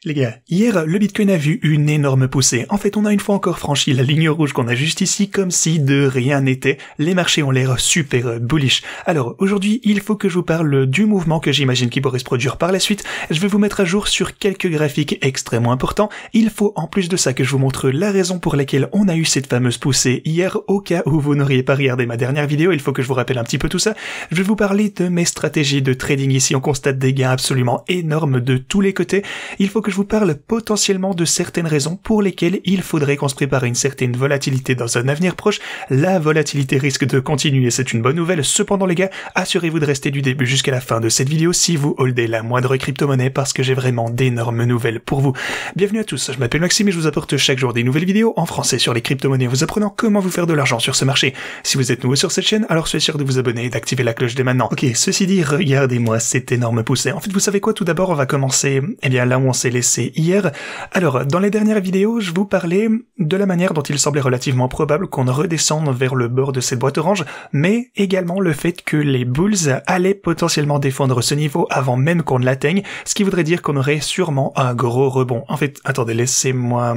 Les gars, hier, le Bitcoin a vu une énorme poussée. En fait, on a une fois encore franchi la ligne rouge qu'on a juste ici comme si de rien n'était. Les marchés ont l'air super bullish. Alors, aujourd'hui, il faut que je vous parle du mouvement que j'imagine qui pourrait se produire par la suite. Je vais vous mettre à jour sur quelques graphiques extrêmement importants. Il faut en plus de ça que je vous montre la raison pour laquelle on a eu cette fameuse poussée hier. Au cas où vous n'auriez pas regardé ma dernière vidéo, il faut que je vous rappelle un petit peu tout ça. Je vais vous parler de mes stratégies de trading ici. On constate des gains absolument énormes de tous les côtés. Il faut que je vous parle potentiellement de certaines raisons pour lesquelles il faudrait qu'on se prépare à une certaine volatilité dans un avenir proche. La volatilité risque de continuer, c'est une bonne nouvelle. Cependant les gars, assurez-vous de rester du début jusqu'à la fin de cette vidéo si vous holdez la moindre crypto-monnaie parce que j'ai vraiment d'énormes nouvelles pour vous. Bienvenue à tous, je m'appelle Maxime et je vous apporte chaque jour des nouvelles vidéos en français sur les crypto-monnaies, vous apprenant comment vous faire de l'argent sur ce marché. Si vous êtes nouveau sur cette chaîne, alors soyez sûr de vous abonner et d'activer la cloche dès maintenant. Ok, ceci dit, regardez-moi cette énorme poussée. En fait, vous savez quoi, tout d'abord, on va commencer, là où on s'est laissé hier. Alors, dans les dernières vidéos, je vous parlais de la manière dont il semblait relativement probable qu'on redescende vers le bord de cette boîte orange, mais également le fait que les bulls allaient potentiellement défendre ce niveau avant même qu'on ne l'atteigne, ce qui voudrait dire qu'on aurait sûrement un gros rebond. En fait, attendez, laissez-moi...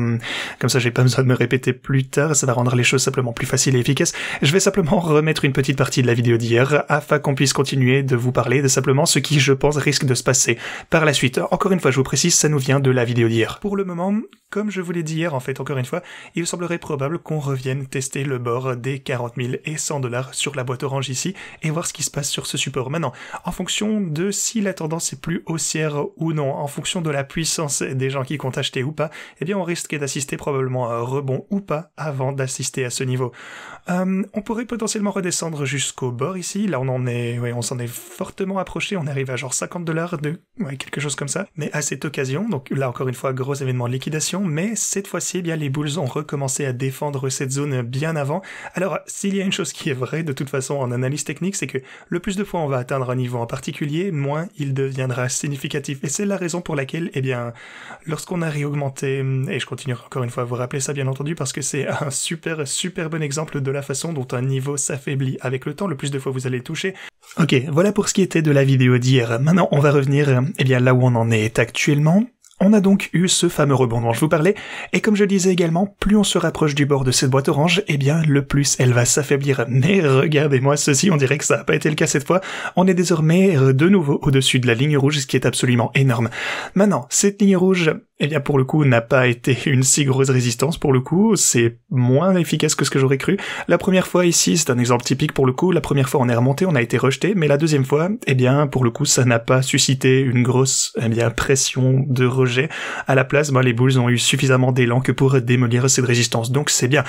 Comme ça, j'ai pas besoin de me répéter plus tard, ça va rendre les choses simplement plus faciles et efficaces. Je vais simplement remettre une petite partie de la vidéo d'hier, afin qu'on puisse continuer de vous parler de simplement ce qui, je pense, risque de se passer par la suite. Encore une fois, je vous précise, ça nous vient de la vidéo d'hier. Pour le moment, comme je vous l'ai dit hier, en fait, encore une fois, il semblerait probable qu'on revienne tester le bord des 40 000 et 100 $ sur la boîte orange ici, et voir ce qui se passe sur ce support. Maintenant, en fonction de si la tendance est plus haussière ou non, en fonction de la puissance des gens qui comptent acheter ou pas, eh bien on risque d'assister probablement à un rebond ou pas avant d'assister à ce niveau. On pourrait potentiellement redescendre jusqu'au bord ici, là on s'en est fortement approché, on arrive à genre 50 $, quelque chose comme ça, mais à cette occasion, donc là encore une fois gros événement de liquidation, mais cette fois-ci eh bien les bulls ont recommencé à défendre cette zone bien avant. Alors s'il y a une chose qui est vraie de toute façon en analyse technique, c'est que le plus de fois on va atteindre un niveau en particulier, moins il deviendra significatif, et c'est la raison pour laquelle eh bien lorsqu'on a réaugmenté, et je continue encore une fois à vous rappeler ça bien entendu parce que c'est un super bon exemple de la façon dont un niveau s'affaiblit avec le temps, le plus de fois vous allez le toucher. Ok, voilà pour ce qui était de la vidéo d'hier. Maintenant, on va revenir là où on en est actuellement. On a donc eu ce fameux rebond dont je vous parlais, et comme je le disais également, plus on se rapproche du bord de cette boîte orange, eh bien le plus elle va s'affaiblir. Mais regardez-moi ceci, on dirait que ça n'a pas été le cas cette fois. On est désormais de nouveau au-dessus de la ligne rouge, ce qui est absolument énorme. Maintenant, cette ligne rouge, eh bien pour le coup, n'a pas été une si grosse résistance pour le coup, c'est moins efficace que ce que j'aurais cru. La première fois ici, c'est un exemple typique pour le coup, la première fois on est remonté, on a été rejeté, mais la deuxième fois, eh bien pour le coup, ça n'a pas suscité une grosse pression de rejet. À la place, les bulls ont eu suffisamment d'élan que pour démolir cette résistance, donc c'est bien.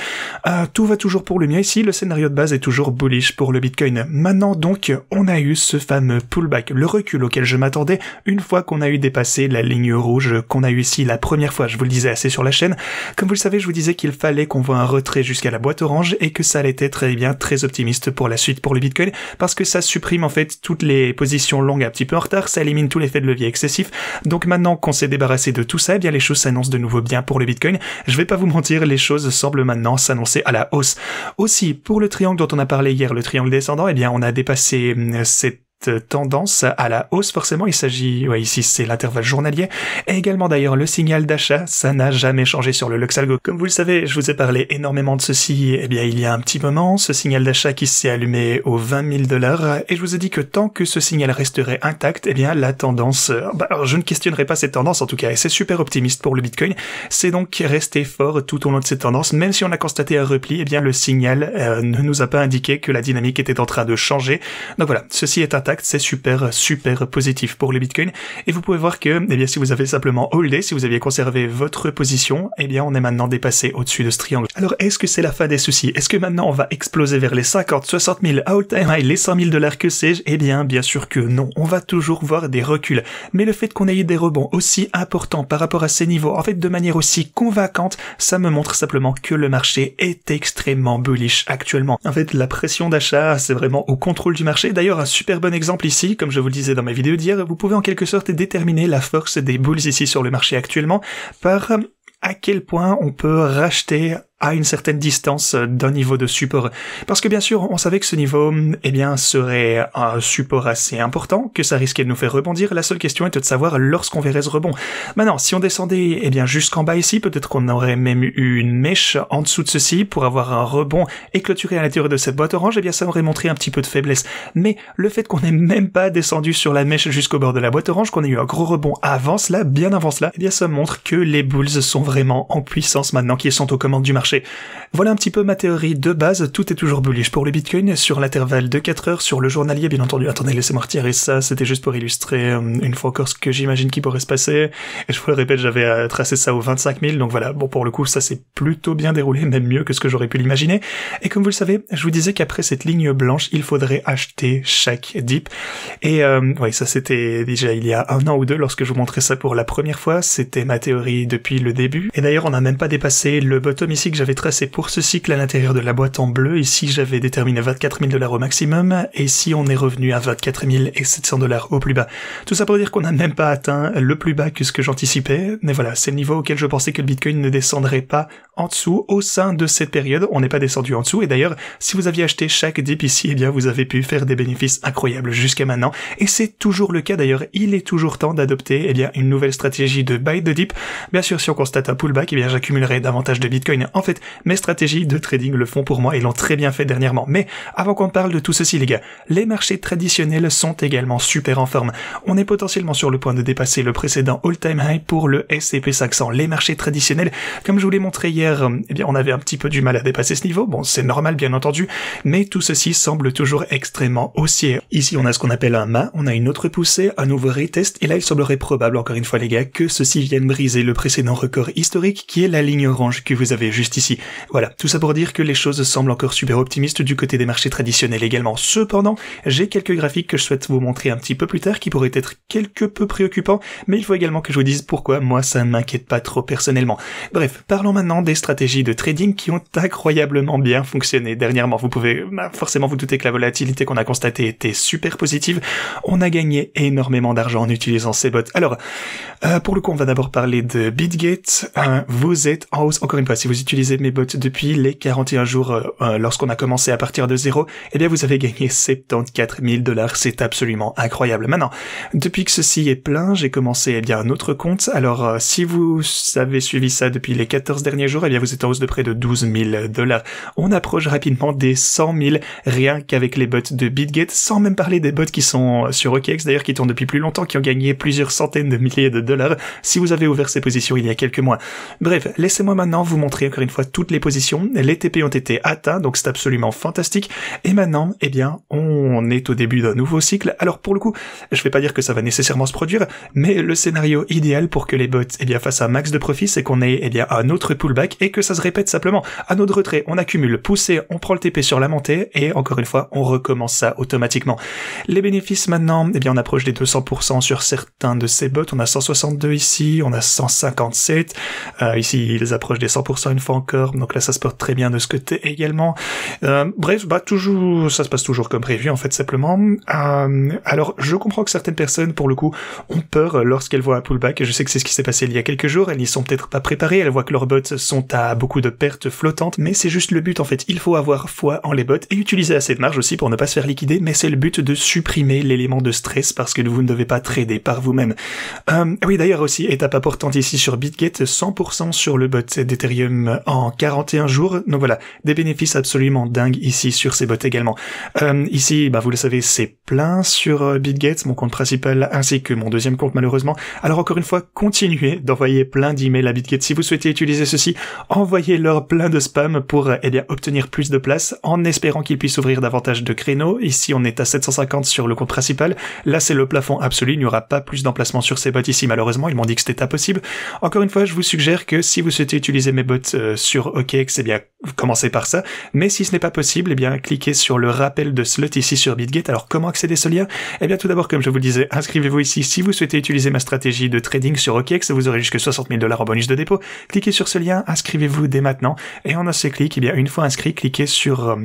Tout va toujours pour le mieux ici, le scénario de base est toujours bullish pour le Bitcoin. Maintenant donc, on a eu ce fameux pullback, le recul auquel je m'attendais une fois qu'on a eu dépassé la ligne rouge qu'on a eu ici la première fois, je vous le disais assez sur la chaîne. Comme vous le savez, je vous disais qu'il fallait qu'on voit un retrait jusqu'à la boîte orange et que ça allait être très optimiste pour la suite pour le Bitcoin, parce que ça supprime en fait toutes les positions longues un petit peu en retard, ça élimine tout l'effet de levier excessif. Donc maintenant qu'on s'est débarrassé de tout ça, eh bien les choses s'annoncent de nouveau bien pour le Bitcoin. Je vais pas vous mentir, les choses semblent maintenant s'annoncer à la hausse. Aussi, pour le triangle dont on a parlé hier, le triangle descendant, eh bien on a dépassé cette tendance à la hausse forcément, il s'agit, ici c'est l'intervalle journalier, et également d'ailleurs le signal d'achat, ça n'a jamais changé sur le Lux Algo. Comme vous le savez, je vous ai parlé énormément de ceci, eh bien il y a un petit moment, ce signal d'achat qui s'est allumé aux 20 000 $, et je vous ai dit que tant que ce signal resterait intact, eh bien la tendance, alors je ne questionnerai pas cette tendance en tout cas, et c'est super optimiste pour le Bitcoin, c'est donc rester fort tout au long de cette tendance, même si on a constaté un repli, eh bien le signal ne nous a pas indiqué que la dynamique était en train de changer, donc voilà, ceci est intact. C'est super positif pour le Bitcoin, et vous pouvez voir que, eh bien, si vous avez simplement holdé, si vous aviez conservé votre position, eh bien, on est maintenant dépassé au-dessus de ce triangle. Alors, est-ce que c'est la fin des soucis? Est-ce que maintenant on va exploser vers les 50, 60 000 all-time high, les 100 000 $, que sais-je? Eh bien sûr que non. On va toujours voir des reculs. Mais le fait qu'on ait eu des rebonds aussi importants par rapport à ces niveaux, en fait, de manière aussi convaincante, ça me montre simplement que le marché est extrêmement bullish actuellement. En fait, la pression d'achat, c'est vraiment au contrôle du marché. D'ailleurs, un super bon exemple ici, comme je vous le disais dans ma vidéo d'hier, vous pouvez en quelque sorte déterminer la force des bulls ici sur le marché actuellement par à quel point on peut racheter à une certaine distance d'un niveau de support. Parce que bien sûr, on savait que ce niveau, eh bien, serait un support assez important, que ça risquait de nous faire rebondir. La seule question était de savoir lorsqu'on verrait ce rebond. Maintenant, si on descendait, eh bien, jusqu'en bas ici, peut-être qu'on aurait même eu une mèche en dessous de ceci pour avoir un rebond et clôturer à l'intérieur de cette boîte orange, eh bien, ça aurait montré un petit peu de faiblesse. Mais le fait qu'on n'ait même pas descendu sur la mèche jusqu'au bord de la boîte orange, qu'on ait eu un gros rebond avant cela, bien avant cela, eh bien, ça montre que les bulls sont vraiment en puissance maintenant qu'ils sont aux commandes du marché. Voilà un petit peu ma théorie de base, tout est toujours bullish pour le Bitcoin sur l'intervalle de 4 heures, sur le journalier bien entendu. Attendez, laissez-moi retirer ça, c'était juste pour illustrer une fois encore ce que j'imagine qui pourrait se passer. Et je vous le répète, j'avais tracé ça aux 25 000, donc voilà, bon pour le coup ça s'est plutôt bien déroulé, même mieux que ce que j'aurais pu l'imaginer. Et comme vous le savez, je vous disais qu'après cette ligne blanche, il faudrait acheter chaque dip. Et ouais, ça c'était déjà il y a 1 an ou 2 lorsque je vous montrais ça pour la première fois, c'était ma théorie depuis le début. Et d'ailleurs on n'a même pas dépassé le bottom ici que j'avais tracé pour ce cycle à l'intérieur de la boîte en bleu. Ici j'avais déterminé 24 000 $ au maximum, et ici on est revenu à 24 700 $ au plus bas. Tout ça pour dire qu'on n'a même pas atteint le plus bas que ce que j'anticipais, mais voilà, c'est le niveau auquel je pensais que le Bitcoin ne descendrait pas en dessous au sein de cette période. On n'est pas descendu en dessous, et d'ailleurs si vous aviez acheté chaque dip ici, eh bien vous avez pu faire des bénéfices incroyables jusqu'à maintenant, et c'est toujours le cas d'ailleurs. Il est toujours temps d'adopter eh bien une nouvelle stratégie de buy the dip. Bien sûr, si on constate un pullback, eh bien j'accumulerai davantage de Bitcoin. En fait, mes stratégies de trading le font pour moi et l'ont très bien fait dernièrement. Mais avant qu'on parle de tout ceci les gars, les marchés traditionnels sont également super en forme. On est potentiellement sur le point de dépasser le précédent all-time high pour le S&P 500. Les marchés traditionnels, comme je vous l'ai montré hier, eh bien on avait un petit peu du mal à dépasser ce niveau. Bon, c'est normal bien entendu, mais tout ceci semble toujours extrêmement haussier. Ici, on a ce qu'on appelle un mât, on a une autre poussée, un nouveau retest, et là il semblerait probable, encore une fois les gars, que ceci vienne briser le précédent record historique qui est la ligne orange que vous avez juste ici. Voilà, tout ça pour dire que les choses semblent encore super optimistes du côté des marchés traditionnels également. Cependant, j'ai quelques graphiques que je souhaite vous montrer un petit peu plus tard qui pourraient être quelque peu préoccupants, mais il faut également que je vous dise pourquoi moi ça ne m'inquiète pas trop personnellement. Bref, parlons maintenant des stratégies de trading qui ont incroyablement bien fonctionné dernièrement. Vous pouvez forcément vous douter que la volatilité qu'on a constatée était super positive. On a gagné énormément d'argent en utilisant ces bots. Alors, pour le coup, on va d'abord parler de BitGate. Vous êtes en hausse, encore une fois, si vous utilisez mes bots depuis les 41 jours, lorsqu'on a commencé à partir de 0, eh bien vous avez gagné 74 000 $. C'est absolument incroyable. Maintenant, depuis que ceci est plein, j'ai commencé eh bien un autre compte. Alors, si vous avez suivi ça depuis les 14 derniers jours, eh bien vous êtes en hausse de près de 12 000 $. On approche rapidement des 100 000 rien qu'avec les bots de BitGate, sans même parler des bots qui sont sur OKX, d'ailleurs qui tournent depuis plus longtemps, qui ont gagné plusieurs centaines de milliers de dollars si vous avez ouvert ces positions il y a quelques mois. Bref, laissez-moi maintenant vous montrer encore une fois toutes les positions. Les TP ont été atteints, donc c'est absolument fantastique. Et maintenant, eh bien, on est au début d'un nouveau cycle. Alors pour le coup, je vais pas dire que ça va nécessairement se produire, mais le scénario idéal pour que les bots eh bien fassent un max de profit, c'est qu'on ait eh bien un autre pullback et que ça se répète simplement. À notre retrait, on accumule, poussée, on prend le TP sur la montée et encore une fois, on recommence ça automatiquement. Les bénéfices maintenant, eh bien on approche des 200% sur certains de ces bots. On a 162 ici, on a 157. Ici, ils approchent des 100% une fois encore. Donc là, ça se porte très bien de ce côté également. Bref, toujours, ça se passe toujours comme prévu en fait simplement. Alors, je comprends que certaines personnes, pour le coup, ont peur lorsqu'elles voient un pullback. Je sais que c'est ce qui s'est passé il y a quelques jours. Elles n'y sont peut-être pas préparées. Elles voient que leurs bots sont à beaucoup de pertes flottantes, mais c'est juste le but en fait. Il faut avoir foi en les bots et utiliser assez de marge aussi pour ne pas se faire liquider. Mais c'est le but de supprimer l'élément de stress parce que vous ne devez pas trader par vous-même. Oui, d'ailleurs aussi, étape importante ici sur BitGate, 100% sur le bot d'Ethereum en 41 jours. Donc voilà, des bénéfices absolument dingues ici sur ces bots également. Ici, vous le savez, c'est plein sur BitGate, mon compte principal, ainsi que mon deuxième compte malheureusement. Alors encore une fois, continuez d'envoyer plein d'emails à BitGate. Si vous souhaitez utiliser ceci, envoyez-leur plein de spam pour obtenir plus de place, en espérant qu'ils puissent ouvrir davantage de créneaux. Ici, on est à 750 sur le compte principal. Là, c'est le plafond absolu. Il n'y aura pas plus d'emplacement sur ces bots ici, malheureusement. Ils m'ont dit que c'était impossible. Encore une fois, je vous suggère que si vous souhaitez utiliser mes bots sur OKX, commencez par ça, mais si ce n'est pas possible, eh bien, cliquez sur le rappel de slot ici sur BitGet. Alors, comment accéder à ce lien? Eh bien, tout d'abord, comme je vous le disais, inscrivez-vous ici si vous souhaitez utiliser ma stratégie de trading sur OKEx, vous aurez jusque 60 000 $ en bonus de dépôt. Cliquez sur ce lien, inscrivez-vous dès maintenant, et en un seul clic, eh bien, une fois inscrit, cliquez sur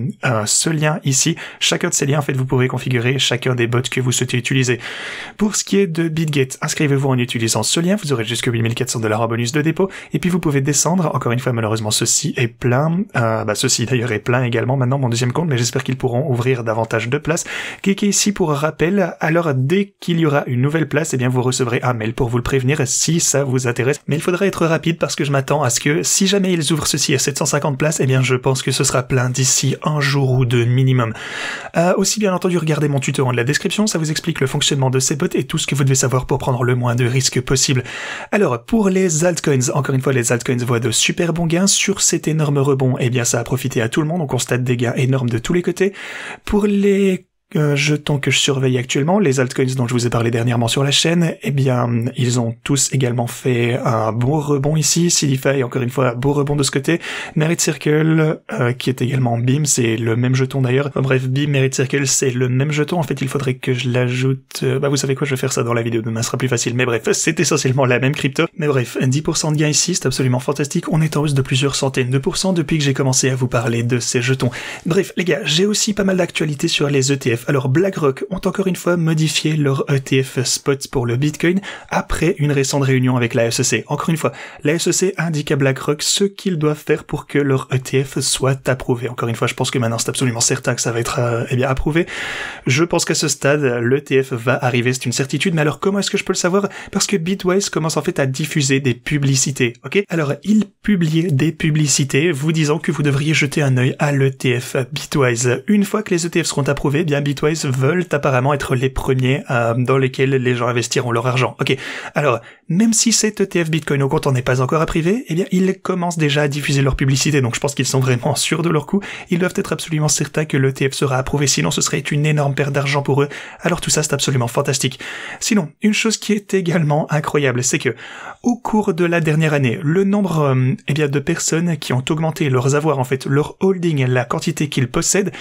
ce lien ici. Chacun de ces liens, en fait, vous pouvez configurer chacun des bots que vous souhaitez utiliser. Pour ce qui est de BitGet, inscrivez-vous en utilisant ce lien, vous aurez jusque 8400 $ en bonus de dépôt, et puis vous pouvez descendre. Encore une fois, malheureusement, ceci est plein. Ceci d'ailleurs est plein également maintenant, mon deuxième compte, mais j'espère qu'ils pourront ouvrir davantage de places. Cliquez ici pour rappel, alors dès qu'il y aura une nouvelle place, eh bien vous recevrez un mail pour vous le prévenir si ça vous intéresse. Mais il faudra être rapide parce que je m'attends à ce que si jamais ils ouvrent ceci à 750 places, eh bien je pense que ce sera plein d'ici un jour ou deux minimum. Aussi bien entendu, regardez mon tuto en de la description, ça vous explique le fonctionnement de ces bots et tout ce que vous devez savoir pour prendre le moins de risques possible. Alors pour les altcoins, encore une fois les altcoins voient de super bons gains sur cet énorme rebond, eh bien ça a profité à tout le monde, on constate des gains énormes de tous les côtés. Pour les jetons que je surveille actuellement, les altcoins dont je vous ai parlé dernièrement sur la chaîne, eh bien, ils ont tous également fait un bon rebond ici. Silify, encore une fois, beau rebond de ce côté. Merit Circle, qui est également BIM, c'est le même jeton d'ailleurs. Enfin, bref, BIM, Merit Circle, c'est le même jeton. En fait, il faudrait que je l'ajoute. Vous savez quoi, je vais faire ça dans la vidéo, demain sera plus facile. Mais bref, c'est essentiellement la même crypto. Mais bref, 10% de gain ici, c'est absolument fantastique. On est en hausse de plusieurs centaines de pourcents depuis que j'ai commencé à vous parler de ces jetons. Bref, les gars, j'ai aussi pas mal d'actualités sur les ETF. Alors BlackRock ont encore une fois modifié leur ETF spot pour le Bitcoin après une récente réunion avec la SEC. Encore une fois, la SEC indique à BlackRock ce qu'ils doivent faire pour que leur ETF soit approuvé. Encore une fois, je pense que maintenant c'est absolument certain que ça va être approuvé. Je pense qu'à ce stade, l'ETF va arriver, c'est une certitude. Mais alors comment est-ce que je peux le savoir? Parce que Bitwise commence en fait à diffuser des publicités. Ok? Alors ils publient des publicités vous disant que vous devriez jeter un œil à l'ETF Bitwise. Une fois que les ETF seront approuvés, bien Bitwise veulent apparemment être les premiers dans lesquels les gens investiront leur argent. Ok, alors, même si cet ETF Bitcoin au compte n'est pas encore approuvé, eh bien, ils commencent déjà à diffuser leur publicité, donc je pense qu'ils sont vraiment sûrs de leur coup. Ils doivent être absolument certains que l'ETF sera approuvé, sinon ce serait une énorme perte d'argent pour eux. Alors tout ça, c'est absolument fantastique. Sinon, une chose qui est également incroyable, c'est que, au cours de la dernière année, le nombre de personnes qui ont augmenté leurs avoirs, en fait, leur holding, la quantité qu'ils possèdent,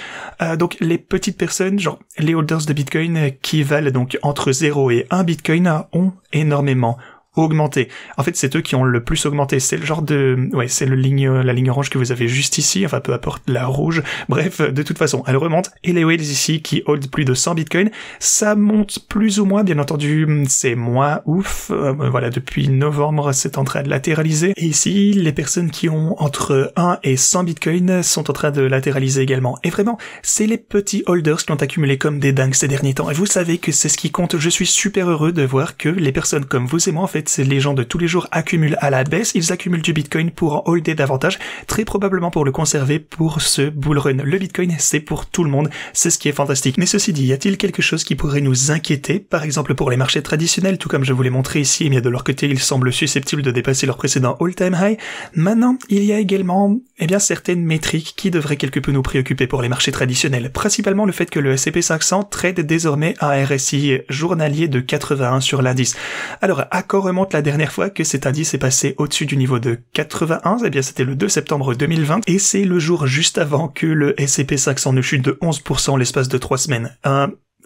donc les petites personnes, genre les holders de Bitcoin qui valent donc entre 0 et 1 Bitcoin ont énormément augmenté. En fait, c'est eux qui ont le plus augmenté. C'est le genre de... Ouais, c'est la ligne orange que vous avez juste ici, enfin peu importe la rouge. Bref, de toute façon, elle remonte. Et les whales ici qui hold plus de 100 bitcoins, ça monte plus ou moins, bien entendu, c'est moins ouf. Voilà, depuis novembre, c'est en train de latéraliser. Et ici, les personnes qui ont entre 1 et 100 bitcoins sont en train de latéraliser également. Et vraiment, c'est les petits holders qui ont accumulé comme des dingues ces derniers temps. Et vous savez que c'est ce qui compte. Je suis super heureux de voir que les personnes comme vous et moi, en fait, c'est les gens de tous les jours accumulent à la baisse, ils accumulent du Bitcoin pour en holder davantage, très probablement pour le conserver pour ce bull run. Le Bitcoin, c'est pour tout le monde, c'est ce qui est fantastique. Mais ceci dit, y a-t-il quelque chose qui pourrait nous inquiéter? Par exemple pour les marchés traditionnels, tout comme je vous l'ai montré ici, mais de leur côté, ils semblent susceptibles de dépasser leur précédent all-time high. Maintenant, il y a également, certaines métriques qui devraient quelque peu nous préoccuper pour les marchés traditionnels. Principalement le fait que le S&P 500 trade désormais un RSI journalier de 81 sur l'indice. Alors, à quoi remonte la dernière fois que cet indice est passé au-dessus du niveau de 81? Eh bien, c'était le 2 septembre 2020, et c'est le jour juste avant que le S&P 500 ne chute de 11% l'espace de 3 semaines.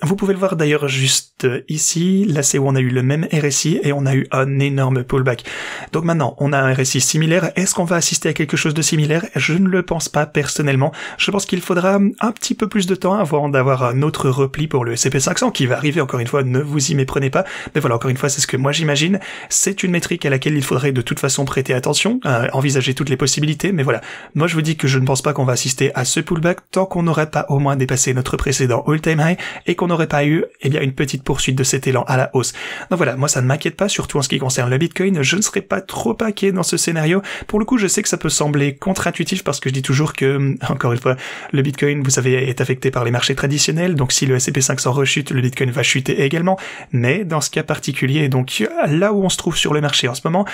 Vous pouvez le voir d'ailleurs juste ici, là c'est où on a eu le même RSI et on a eu un énorme pullback. Donc maintenant, on a un RSI similaire. Est-ce qu'on va assister à quelque chose de similaire? Je ne le pense pas personnellement. Je pense qu'il faudra un petit peu plus de temps avant d'avoir un autre repli pour le S&P 500 qui va arriver, encore une fois, ne vous y méprenez pas. Mais voilà, encore une fois, c'est ce que moi j'imagine. C'est une métrique à laquelle il faudrait de toute façon prêter attention, envisager toutes les possibilités. Mais voilà, moi je vous dis que je ne pense pas qu'on va assister à ce pullback tant qu'on n'aurait pas au moins dépassé notre précédent all-time high et qu'on n'aurait pas eu une petite poursuite de cet élan à la hausse. Donc voilà, moi ça ne m'inquiète pas, surtout en ce qui concerne le Bitcoin. Je ne serais pas trop inquiet dans ce scénario. Pour le coup, je sais que ça peut sembler contre-intuitif parce que je dis toujours que, encore une fois, le Bitcoin, vous savez, est affecté par les marchés traditionnels. Donc si le S&P 500 rechute, le Bitcoin va chuter également. Mais dans ce cas particulier, donc là où on se trouve sur le marché en ce moment,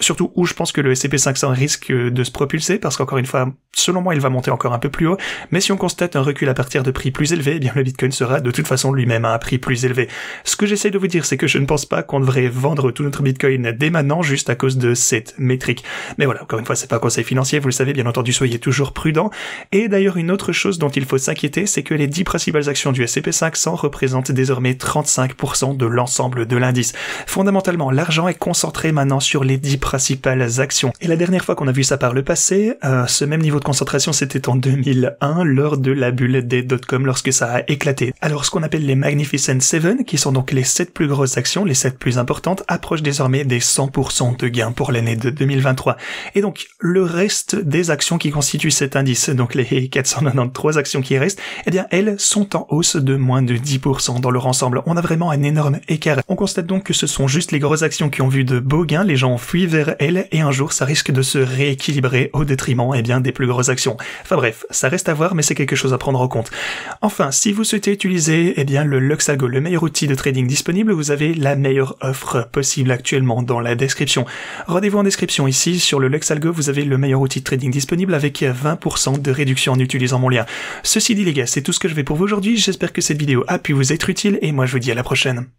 surtout où je pense que le S&P 500 risque de se propulser, parce qu'encore une fois, selon moi, il va monter encore un peu plus haut. Mais si on constate un recul à partir de prix plus élevés, le Bitcoin sera de de toute façon lui-même à un prix plus élevé. Ce que j'essaie de vous dire, c'est que je ne pense pas qu'on devrait vendre tout notre Bitcoin dès maintenant juste à cause de cette métrique. Mais voilà, encore une fois, c'est pas un conseil financier, vous le savez, bien entendu, soyez toujours prudents. Et d'ailleurs, une autre chose dont il faut s'inquiéter, c'est que les 10 principales actions du S&P 500 représentent désormais 35% de l'ensemble de l'indice. Fondamentalement, l'argent est concentré maintenant sur les 10 principales actions. Et la dernière fois qu'on a vu ça par le passé, ce même niveau de concentration, c'était en 2001, lors de la bulle des dot-com, lorsque ça a éclaté. Alors, ce qu'on appelle les Magnificent Seven, qui sont donc les 7 plus grosses actions, les 7 plus importantes, approchent désormais des 100% de gains pour l'année de 2023. Et donc, le reste des actions qui constituent cet indice, donc les 493 actions qui restent, eh bien, elles sont en hausse de moins de 10% dans leur ensemble. On a vraiment un énorme écart. On constate donc que ce sont juste les grosses actions qui ont vu de beaux gains, les gens ont fui vers elles, et un jour, ça risque de se rééquilibrer au détriment, eh bien, des plus grosses actions. Enfin bref, ça reste à voir, mais c'est quelque chose à prendre en compte. Enfin, si vous souhaitez utiliser, eh bien, le Luxalgo, le meilleur outil de trading disponible, vous avez la meilleure offre possible actuellement dans la description. Rendez-vous en description ici, sur le Luxalgo, vous avez le meilleur outil de trading disponible avec 20% de réduction en utilisant mon lien. Ceci dit les gars, c'est tout ce que je vais pour vous aujourd'hui, j'espère que cette vidéo a pu vous être utile et moi je vous dis à la prochaine.